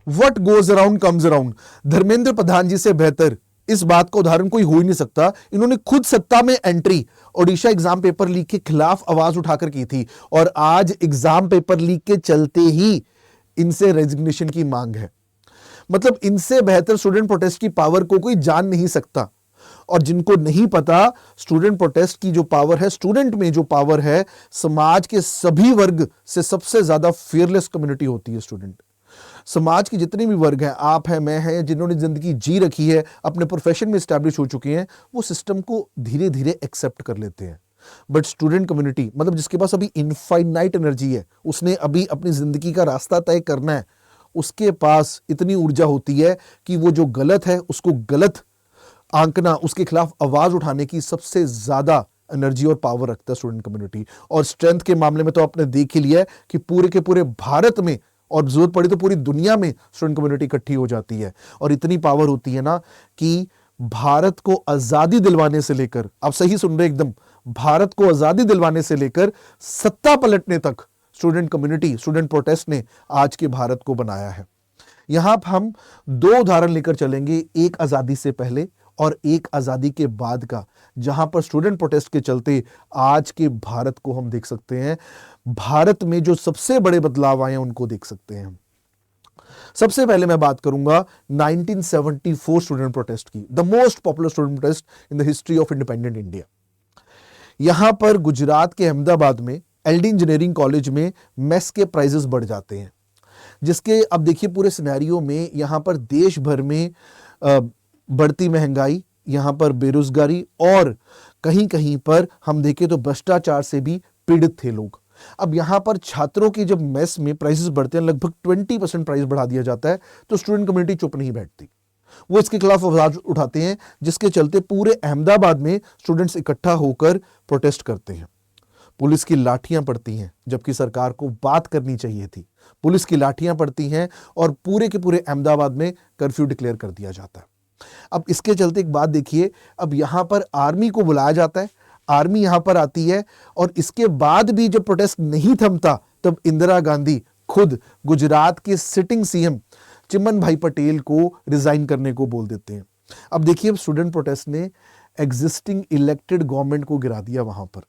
What goes around comes around. Dharmendra Pradhan ji से बेहतर इस बात का उदाहरण कोई हो ही नहीं सकता। इन्होंने खुद सत्ता में entry Odisha exam paper leak के खिलाफ आवाज उठाकर की थी, और आज एग्जाम पेपर लीक के चलते ही इनसे रेजिग्नेशन की मांग है। मतलब इनसे बेहतर स्टूडेंट प्रोटेस्ट की पावर को कोई जान नहीं सकता। और जिनको नहीं पता, स्टूडेंट प्रोटेस्ट की जो पावर है, स्टूडेंट में जो पावर है, समाज के सभी वर्ग से सबसे ज्यादा फियरलेस कम्युनिटी होती है स्टूडेंट। समाज के जितने भी वर्ग हैं, आप हैं, मैं हैं, जिन्होंने जिंदगी जी रखी है, अपने प्रोफेशन में स्टैब्लिश हो चुके हैं, वो सिस्टम को धीरे धीरे एक्सेप्ट कर लेते हैं। बट स्टूडेंट कम्युनिटी, मतलब जिसके पास अभी इनफाइनाइट एनर्जी है, उसने अभी अपनी जिंदगी का रास्ता तय करना है, उसके पास इतनी ऊर्जा होती है कि वो जो गलत है उसको गलत आंकना, उसके खिलाफ आवाज उठाने की सबसे ज्यादा एनर्जी और पावर रखता है स्टूडेंट कम्युनिटी। और स्ट्रेंथ के मामले में तो आपने देख ही लिया है कि पूरे के पूरे भारत में, और जरूरत पड़ी तो पूरी दुनिया में स्टूडेंट कम्युनिटी इकट्ठी हो जाती है। और इतनी पावर होती है ना कि भारत को आजादी दिलवाने से लेकर, आप सही सुन रहे एकदम, भारत को आजादी दिलवाने से लेकर सत्ता पलटने तक स्टूडेंट कम्युनिटी, स्टूडेंट प्रोटेस्ट ने आज के भारत को बनाया है। यहां हम दो उदाहरण लेकर चलेंगे, एक आजादी से पहले और एक आजादी के बाद का, जहां पर स्टूडेंट प्रोटेस्ट के चलते आज के भारत को हम देख सकते हैं। भारत में जो सबसे बड़े बदलाव आए हैं उनको देख सकते हैं। सबसे पहले मैं बात करूंगा 1974 स्टूडेंट प्रोटेस्ट की, the most popular student protest in the history of independent India. यहां पर गुजरात के अहमदाबाद में एलडी इंजीनियरिंग कॉलेज में मेस के प्राइजेस बढ़ जाते हैं, जिसके अब देखिए पूरे सिनेरियो में यहां पर देश भर में बढ़ती महंगाई, यहां पर बेरोजगारी, और कहीं कहीं पर हम देखें तो भ्रष्टाचार से भी पीड़ित थे लोग। अब यहां पर छात्रों की जब मेस में प्राइसेस बढ़ते हैं, लगभग 20% प्राइस बढ़ा दिया जाता है, तो स्टूडेंट कम्युनिटी चुप नहीं बैठती, वो इसके खिलाफ आवाज उठाते हैं, जिसके चलते पूरे अहमदाबाद में स्टूडेंट्स इकट्ठा होकर प्रोटेस्ट करते हैं। पुलिस की लाठियां पड़ती हैं, जबकि सरकार को बात करनी चाहिए थी। पुलिस की लाठियां पड़ती हैं और पूरे के पूरे अहमदाबाद में कर्फ्यू डिक्लेयर कर दिया जाता है। अब इसके चलते एक बात देखिए, अब यहां पर आर्मी को बुलाया जाता है, आर्मी यहां पर आती है, और इसके बाद भी जब प्रोटेस्ट नहीं थमता, तब इंदिरा गांधी खुद गुजरात के सिटिंग सीएम चिमन भाई पटेल को रिजाइन करने को बोल देते हैं। अब देखिए, स्टूडेंट प्रोटेस्ट ने एग्जिस्टिंग इलेक्टेड गवर्नमेंट को गिरा दिया वहां पर।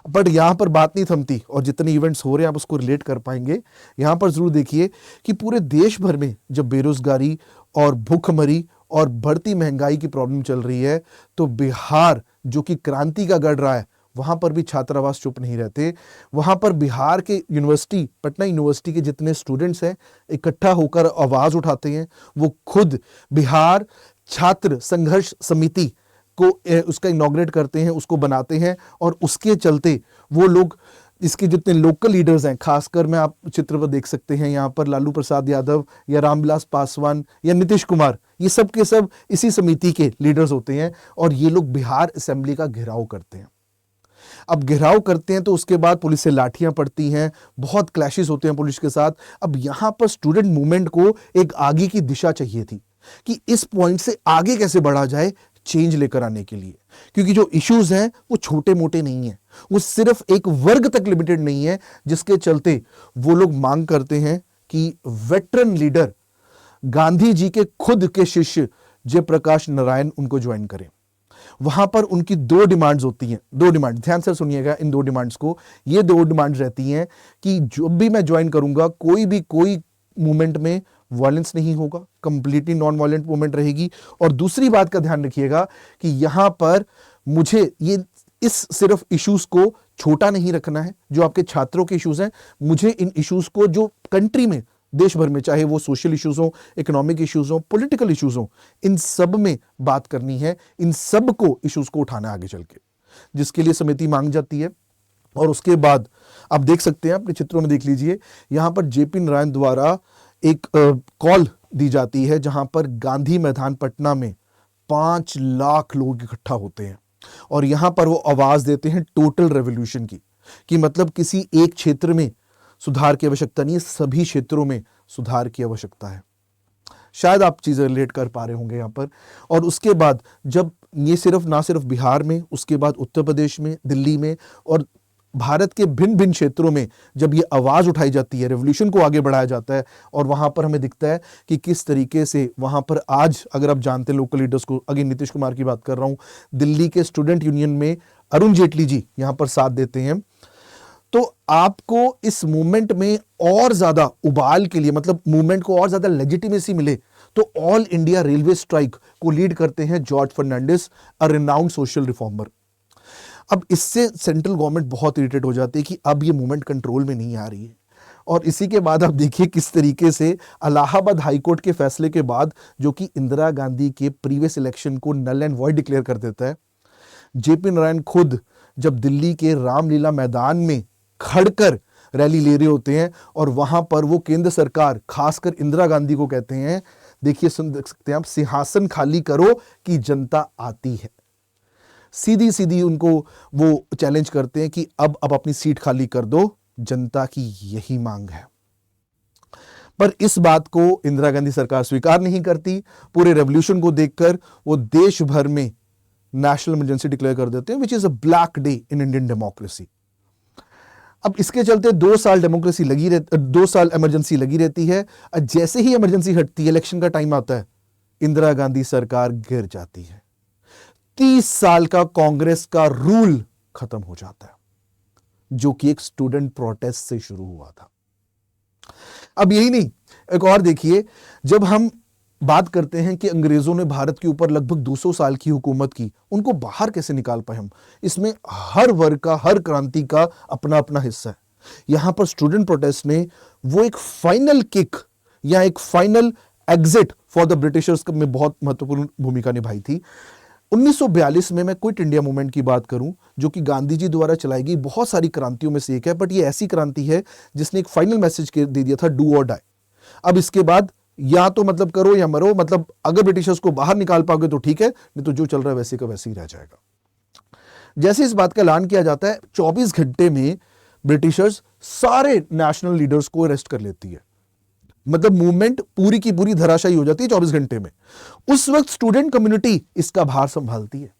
बट यहां पर बात नहीं थमती, और जितने इवेंट्स हो रहे हैं आप उसको रिलेट कर पाएंगे। यहां पर जरूर देखिए कि पूरे देश भर में जब बेरोजगारी और भूखमरी और बढ़ती महंगाई की प्रॉब्लम चल रही है, तो बिहार जो कि क्रांति का गढ़ रहा है, वहां पर भी छात्रावास चुप नहीं रहते। वहां पर बिहार के यूनिवर्सिटी, पटना यूनिवर्सिटी के जितने स्टूडेंट्स हैं, इकट्ठा होकर आवाज उठाते हैं। वो खुद बिहार छात्र संघर्ष समिति को उसका इनॉग्रेट करते हैं, उसको बनाते हैं, और उसके चलते वो लोग, इसके जितने लोकल लीडर्स हैं, खासकर मैं आप चित्र पर देख सकते हैं यहाँ पर लालू प्रसाद यादव या रामविलास पासवान या नीतीश कुमार, ये सब के सब इसी समिति के लीडर्स होते हैं, और ये लोग बिहार असेंबली का घेराव करते हैं। अब घेराव करते हैं तो उसके बाद पुलिस से लाठियां पड़ती हैं, बहुत क्लैशेस होते हैं पुलिस के साथ। अब यहां पर स्टूडेंट मूवमेंट को एक आगे की दिशा चाहिए थी कि इस पॉइंट से आगे कैसे बढ़ा जाए चेंज लेकर आने के लिए, क्योंकि जो इश्यूज हैं वो छोटे मोटे नहीं हैं, वो सिर्फ एक वर्ग तक लिमिटेड नहीं है, जिसके चलते वो लोग मांग करते हैं कि वेटरन लीडर गांधी जी के खुद के शिष्य जयप्रकाश नारायण उनको ज्वाइन करें। वहां पर उनकी दो डिमांड्स होती हैं, दो डिमांड, ध्यान से सुनिएगा इन दो डिमांड्स को। ये दो डिमांड्स रहती हैं कि जब भी मैं ज्वाइन करूंगा, कोई मूवमेंट में वायलेंस नहीं होगा, कंप्लीटली नॉन वायलेंट मूवमेंट रहेगी। और दूसरी बात का ध्यान रखिएगा कि यहां पर मुझे ये इस सिर्फ इश्यूज को छोटा नहीं रखना है, जो आपके छात्रों के इश्यूज हैं, मुझे इन इश्यूज को जो कंट्री में, देश भर में, चाहे वो सोशल इश्यूज हो, इकोनॉमिक इश्यूज हो, पॉलिटिकल इश्यूज हो, इन सब में बात करनी है, इन सब को इश्यूज को उठाना है आगे चल के, जिसके लिए समिति मांग जाती है। और उसके बाद आप देख सकते हैं, अपने चित्रों में देख लीजिए, यहां पर जेपी नारायण द्वारा एक कॉल दी जाती है, जहां पर गांधी मैदान पटना में 5 लाख लोग इकट्ठा होते हैं, और यहां पर वो आवाज देते हैं टोटल रेवोल्यूशन की, कि मतलब किसी एक क्षेत्र में सुधार की आवश्यकता नहीं है, सभी क्षेत्रों में सुधार की आवश्यकता है। शायद आप चीजें रिलेट कर पा रहे होंगे यहां पर। और उसके बाद जब ये सिर्फ ना सिर्फ बिहार में, उसके बाद उत्तर प्रदेश में, दिल्ली में, और भारत के भिन्न भिन्न क्षेत्रों में जब ये आवाज उठाई जाती है, रेवोल्यूशन को आगे बढ़ाया जाता है, और वहां पर हमें दिखता है कि किस तरीके से वहां पर आज, अगर आप जानते हैं लोकल लीडर्स को, अगेन नीतीश कुमार की बात कर रहा हूं, दिल्ली के स्टूडेंट यूनियन में अरुण जेटली जी यहां पर साथ देते हैं, तो आपको इस मूवमेंट में और ज्यादा उबाल के लिए, मतलब मूवमेंट को और ज्यादा लेजिटिमेसी मिले, तो ऑल इंडिया रेलवे स्ट्राइक को लीड करते हैं George Fernandes, a renowned social reformer. अब इससे सेंट्रल गवर्नमेंट बहुत इरिटेट हो जाती है कि अब ये मूवमेंट कंट्रोल में नहीं आ रही है। और इसी के बाद आप देखिए किस तरीके से इलाहाबाद हाईकोर्ट के फैसले के बाद, जो कि इंदिरा गांधी के प्रीवियस इलेक्शन को नल एंड वॉइड डिक्लेयर कर देता है, जेपी नारायण खुद जब दिल्ली के रामलीला मैदान में खड़कर रैली ले रहे होते हैं, और वहां पर वो केंद्र सरकार, खासकर इंदिरा गांधी को कहते हैं, देखिए सुन सकते हैं आप, सिंहासन खाली करो कि जनता आती है। सीधी सीधी उनको वो चैलेंज करते हैं कि अब अपनी सीट खाली कर दो, जनता की यही मांग है। पर इस बात को इंदिरा गांधी सरकार स्वीकार नहीं करती। पूरे रेवोल्यूशन को देखकर वो देश भर में नेशनल इमरजेंसी डिक्लेयर कर देते हैं, which is a black day in Indian democracy. अब इसके चलते 2 साल डेमोक्रेसी लगी रहती, 2 साल इमरजेंसी लगी रहती है। जैसे ही इमरजेंसी हटती है, इलेक्शन का टाइम आता है, इंदिरा गांधी सरकार गिर जाती है। 30 साल का कांग्रेस का रूल खत्म हो जाता है, जो कि एक स्टूडेंट प्रोटेस्ट से शुरू हुआ था। अब यही नहीं, एक और देखिए, जब हम बात करते हैं कि अंग्रेजों ने भारत के ऊपर लगभग 200 साल की हुकूमत की, उनको बाहर कैसे निकाल पाए हम, इसमें हर वर्ग का, हर क्रांति का अपना अपना हिस्सा है। यहां पर स्टूडेंट प्रोटेस्ट ने वो एक फाइनल किक या एक final exit for the Britishers में बहुत महत्वपूर्ण भूमिका निभाई थी। 1942 में मैं क्विट इंडिया मूवमेंट की बात करूं, जो कि गांधी जी द्वारा चलाई गई बहुत सारी क्रांतियों में से एक है, बट ये ऐसी क्रांति है जिसने एक फाइनल मैसेज दे दिया था, डू और डाई। अब इसके बाद या तो मतलब करो या मरो, मतलब अगर ब्रिटिशर्स को बाहर निकाल पाओगे तो ठीक है, नहीं तो जो चल रहा है वैसे का वैसे ही रह जाएगा। जैसे इस बात का ऐलान किया जाता है, 24 घंटे में ब्रिटिशर्स सारे नेशनल लीडर्स को अरेस्ट कर लेती है। मतलब मूवमेंट पूरी की पूरी धराशायी हो जाती है 24 घंटे में। उस वक्त स्टूडेंट कम्युनिटी इसका भार संभालती है।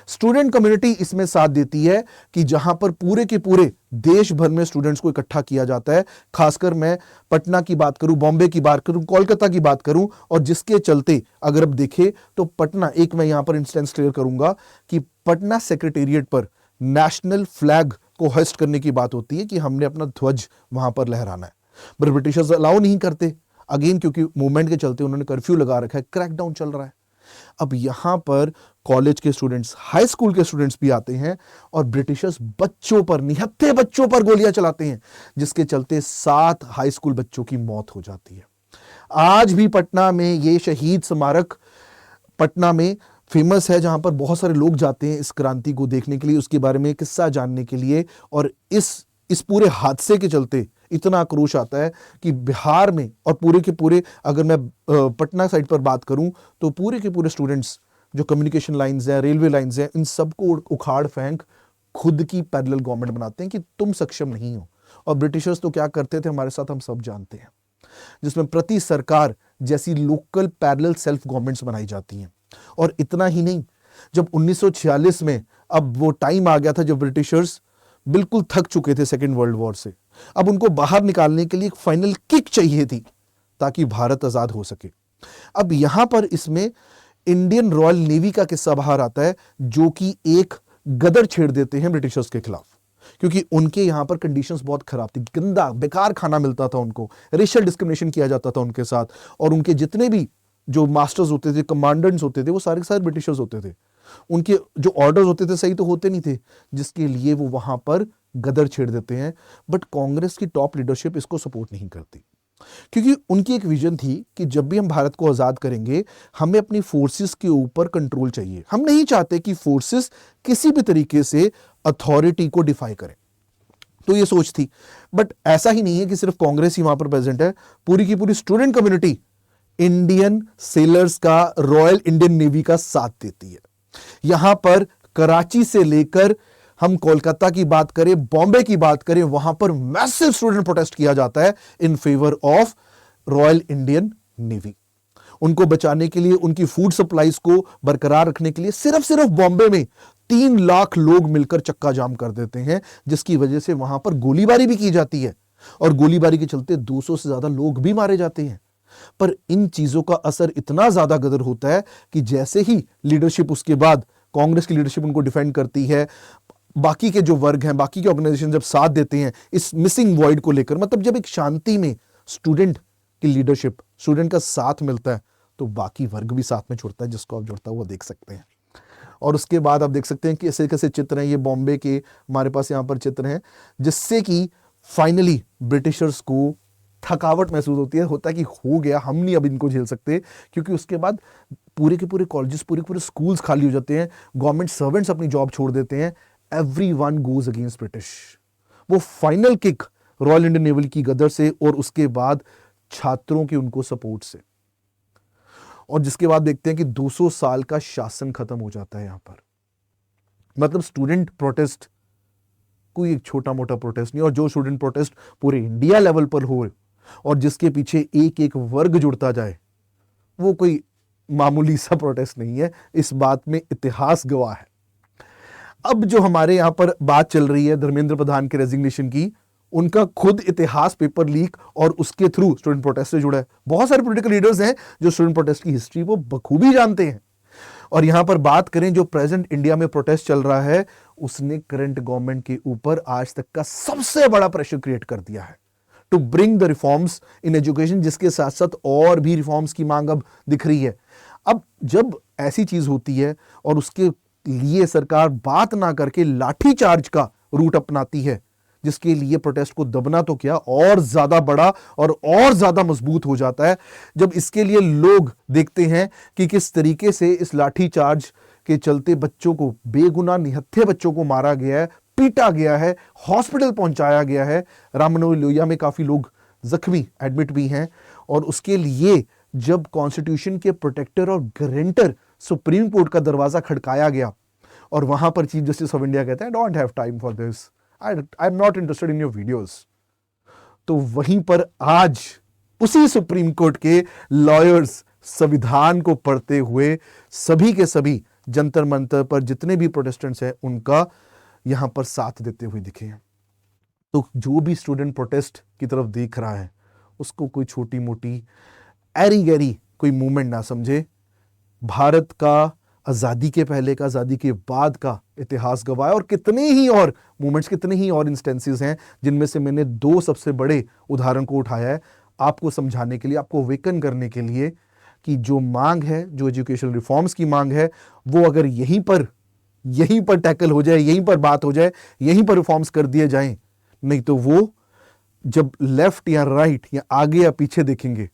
स्टूडेंट कम्युनिटी इसमें साथ देती है कि जहां पर पूरे के पूरे देश भर में स्टूडेंट्स को इकट्ठा किया जाता है। खासकर मैं पटना की बात करूं, बॉम्बे की बात करूं, कोलकाता की बात करूं, और जिसके चलते अगर अब देखें तो पटना, एक मैं यहां पर इंस्टेंस क्लियर करूंगा कि पटना सेक्रेटेरिएट पर नेशनल फ्लैग को होस्ट करने की बात होती है कि हमने अपना ध्वज वहां पर लहराना है, पर ब्रिटिशर्स अलाउ नहीं करते, अगेन क्योंकि मूवमेंट के चलते उन्होंने कर्फ्यू लगा रखा है, क्रैकडाउन चल रहा है। अब यहां पर कॉलेज के स्टूडेंट्स, हाई स्कूल के स्टूडेंट्स भी आते हैं, और ब्रिटिशर्स बच्चों पर, निहत्थे बच्चों पर गोलियां चलाते हैं, जिसके चलते 7 हाई स्कूल बच्चों की मौत हो जाती है। आज भी पटना में ये शहीद स्मारक पटना में फेमस है, जहां पर बहुत सारे लोग जाते हैं इस क्रांति को देखने के लिए, उसके बारे में किस्सा जानने के लिए। और इस पूरे हादसे के चलते इतना आक्रोश आता है कि बिहार में और पूरे के पूरे, अगर मैं पटना साइड पर बात करूं, तो पूरे के पूरे स्टूडेंट्स जो कम्युनिकेशन लाइंस हैं, रेलवे लाइंस हैं, इन सबको उखाड़ फेंक खुद की पैरेलल गवर्नमेंट बनाते हैं कि तुम सक्षम नहीं हो। और ब्रिटिशर्स तो क्या करते थे हमारे साथ हम सब जानते हैं, जिसमें प्रति सरकार जैसी लोकल पैरेलल सेल्फ गवर्नमेंट्स बनाई जाती हैं। और इतना ही नहीं, जब 1946 में अब वो टाइम आ गया था जब ब्रिटिशर्स बिल्कुल थक चुके थे सेकेंड वर्ल्ड वॉर से, अब उनको बाहर निकालने के लिए एक फाइनल किक चाहिए थी ताकि भारत आजाद हो सके। अब यहां पर इसमें इंडियन रॉयल नेवी का किस्सा बाहर आता है, जो कि एक गदर छेड़ देते हैं ब्रिटिशर्स के खिलाफ, क्योंकि उनके यहां पर कंडीशंस बहुत खराब थी, गंदा बेकार खाना मिलता था उनको, रेशियल डिस्क्रिमिनेशन किया जाता था उनके साथ, और उनके जितने भी जो मास्टर्स होते थे, कमांडेंट्स होते थे, वो सारे के सारे ब्रिटिशर्स होते थे। उनके जो ऑर्डर्स होते थे सही तो होते नहीं थे, जिसके लिए वो वहां पर गदर छेड़ देते हैं। बट कांग्रेस की टॉप लीडरशिप इसको सपोर्ट नहीं करती, क्योंकि उनकी एक विजन थी कि जब भी हम भारत को आजाद करेंगे, हमें अपनी फोर्सेस के ऊपर कंट्रोल चाहिए। हम नहीं चाहते कि फोर्सेस किसी भी तरीके से अथॉरिटी को डिफाई करें, तो ये सोच थी। बट ऐसा ही नहीं है कि सिर्फ कांग्रेस ही वहां पर प्रेजेंट है, पूरी की पूरी स्टूडेंट कम्युनिटी इंडियन सेलर्स का, रॉयल इंडियन नेवी का साथ देती है। यहां पर कराची से लेकर हम कोलकाता की बात करें, बॉम्बे की बात करें, वहां पर मैसिव स्टूडेंट प्रोटेस्ट किया जाता है in favour of royal Indian navy. उनको बचाने के लिए, उनकी फूड सप्लाईज को बरकरार रखने के लिए सिर्फ बॉम्बे में 3 लाख लोग मिलकर चक्का जाम कर देते हैं, जिसकी वजह से वहां पर गोलीबारी भी की जाती है और गोलीबारी के चलते 200 से ज्यादा लोग भी मारे जाते हैं। पर इन चीजों का असर इतना ज्यादा गदर होता है कि जैसे ही लीडरशिप, उसके बाद कांग्रेस की लीडरशिप उनको डिफेंड करती है, बाकी के जो वर्ग हैं, बाकी के ऑर्गेनाइजेशन जब साथ देते हैं इस मिसिंग वॉइड को लेकर, मतलब जब एक शांति में स्टूडेंट की लीडरशिप, स्टूडेंट का साथ मिलता है, तो बाकी वर्ग भी साथ में जुड़ता है, जिसको आप जुड़ता है वो देख सकते हैं। और उसके बाद आप देख सकते हैं कि ऐसे कैसे चित्र हैं, ये बॉम्बे के हमारे पास यहाँ पर चित्र हैं, जिससे कि फाइनली ब्रिटिशर्स को थकावट महसूस होता है कि हो गया, हम नहीं अब इनको झेल सकते, क्योंकि उसके बाद पूरे के पूरे कॉलेजेस, पूरे के पूरे स्कूल्स खाली हो जाते हैं, गवर्नमेंट सर्वेंट्स अपनी जॉब छोड़ देते हैं, एवरीवन गोज अगेंस्ट ब्रिटिश। वो final kick royal Indian naval की गदर से और उसके बाद छात्रों के उनको सपोर्ट से, और जिसके बाद देखते हैं कि 200 साल का शासन खत्म हो जाता है यहां पर। मतलब स्टूडेंट प्रोटेस्ट कोई एक छोटा मोटा प्रोटेस्ट नहीं, और जो स्टूडेंट प्रोटेस्ट पूरे इंडिया लेवल पर हो और जिसके पीछे एक एक वर्ग जुड़ता जाए, वो कोई मामूली सा प्रोटेस्ट नहीं है। इस बात में इतिहास गवाह है। अब जो हमारे यहां पर बात चल रही है धर्मेंद्र प्रधान के रेजिग्नेशन की, उनका खुद इतिहास पेपर लीक और उसके थ्रू स्टूडेंट प्रोटेस्ट से जुड़ा है। बहुत सारे पॉलिटिकल लीडर्स हैं जो स्टूडेंट प्रोटेस्ट की हिस्ट्री वो बखूबी जानते हैं। और यहां पर बात करें जो प्रेजेंट इंडिया में प्रोटेस्ट चल रहा है, उसने करंट गवर्नमेंट के ऊपर आज तक का सबसे बड़ा प्रेशर क्रिएट कर दिया है to bring the reforms in education, जिसके साथ साथ और भी रिफॉर्म्स की मांग अब दिख रही है। अब जब ऐसी चीज होती है और उसके लिए सरकार बात ना करके लाठी चार्ज का रूट अपनाती है, जिसके लिए प्रोटेस्ट को दबना तो क्या और ज्यादा बड़ा और ज्यादा मजबूत हो जाता है, जब इसके लिए लोग देखते हैं कि किस तरीके से इस लाठी चार्ज के चलते बच्चों को, बेगुनाह निहत्थे बच्चों को मारा गया है, पीटा गया है, हॉस्पिटल पहुंचाया गया है। राममनोहर लोहिया में काफी लोग जख्मी एडमिट भी हैं, और उसके लिए जब कॉन्स्टिट्यूशन के प्रोटेक्टर और गारंटर सुप्रीम कोर्ट का दरवाजा खड़काया गया, और वहां पर चीफ जस्टिस ऑफ इंडिया कहते हैं, don't have time for this, I am not interested in your videos, तो वहीं पर आज उसी सुप्रीम कोर्ट के लॉयर्स संविधान को पढ़ते हुए सभी के सभी जंतर मंतर पर जितने भी प्रोटेस्टेंट्स हैं उनका यहां पर साथ देते हुए दिखे हैं। तो जो भी स्टूडेंट प्रोटेस्ट की तरफ देख रहा है, उसको कोई छोटी मोटी एरी गैरी कोई मूवमेंट ना समझे। भारत का आजादी के पहले का, आजादी के बाद का इतिहास गवाह है, और कितने ही और मूवमेंट्स, कितने ही और इंस्टेंसेस हैं, जिनमें से मैंने 2 सबसे बड़े उदाहरण को उठाया है आपको समझाने के लिए, आपको अवेकन करने के लिए कि जो मांग है, जो एजुकेशन रिफॉर्म्स की मांग है, वो अगर यहीं पर टैकल हो जाए, यहीं पर बात हो जाए, यहीं पर रिफॉर्म्स कर दिए जाएं, नहीं तो वो जब लेफ्ट या राइट या आगे या पीछे देखेंगे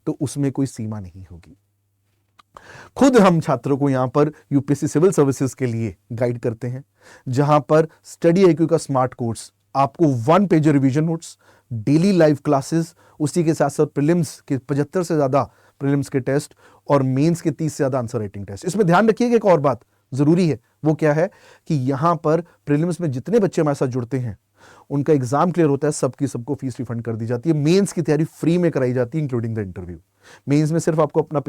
तो उसमें कोई सीमा नहीं होगी। खुद हम छात्रों को यहां पर यूपीएससी सिविल सर्विसेज के लिए गाइड करते हैं, जहां पर स्टडी आईक्यू का स्मार्ट कोर्स, आपको 1 page revision notes, daily live classes, उसी के साथ साथ प्रीलिम्स के 75 से ज्यादा प्रीलिम्स के टेस्ट और मेंस के 30 से ज्यादा आंसर राइटिंग टेस्ट। इसमें ध्यान रखिएगा एक और बात जरूरी है, वो क्या है कि यहां पर प्रीलिम्स में जितने बच्चे हमारे साथ जुड़ते हैं उनका एग्जाम क्लियर होता है, सबको फीस रिफंड कर दी जाती है। मेंस की तैयारी फ्री में कराई जाती है इंक्लूडिंग द इंटरव्यू। मेंस में सिर्फ आपको अपना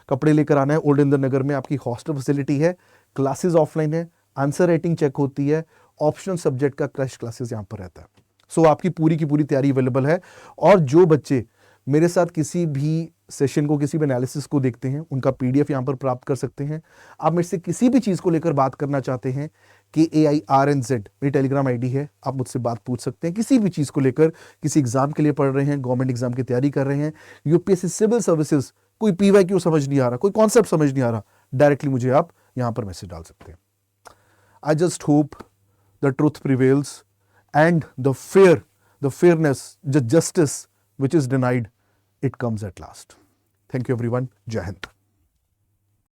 कपड़े लेकर आना है, ओल्ड इंदर नगर में आपकी हॉस्टल फैसिलिटी है, क्लासेस ऑफलाइन है, आंसर राइटिंग चेक होती है, ऑप्शनल सब्जेक्ट का क्रैश क्लासेस यहां पर रहता है। सो आपकी पूरी की पूरी तैयारी अवेलेबल है। और जो बच्चे मेरे साथ किसी भी सेशन को, किसी भी एनालिसिस को देखते हैं, उनका पीडीएफ यहां पर प्राप्त कर सकते हैं। आप मेरे से किसी भी चीज को लेकर बात करना चाहते हैं, KAIRNZ मेरी टेलीग्राम आईडी है, आप मुझसे बात पूछ सकते हैं किसी भी चीज को लेकर। किसी एग्जाम के लिए पढ़ रहे हैं, गवर्नमेंट एग्जाम की तैयारी कर रहे हैं, यूपीएससी सिविल सर्विसेज, कोई PYQ समझ नहीं आ रहा, कोई कॉन्सेप्ट समझ नहीं आ रहा, डायरेक्टली मुझे आप यहां पर मैसेज डाल सकते हैं। I just hope the truth prevails and the fairness, the justice which is denied, it comes at last. Thank you everyone. Jai Hind.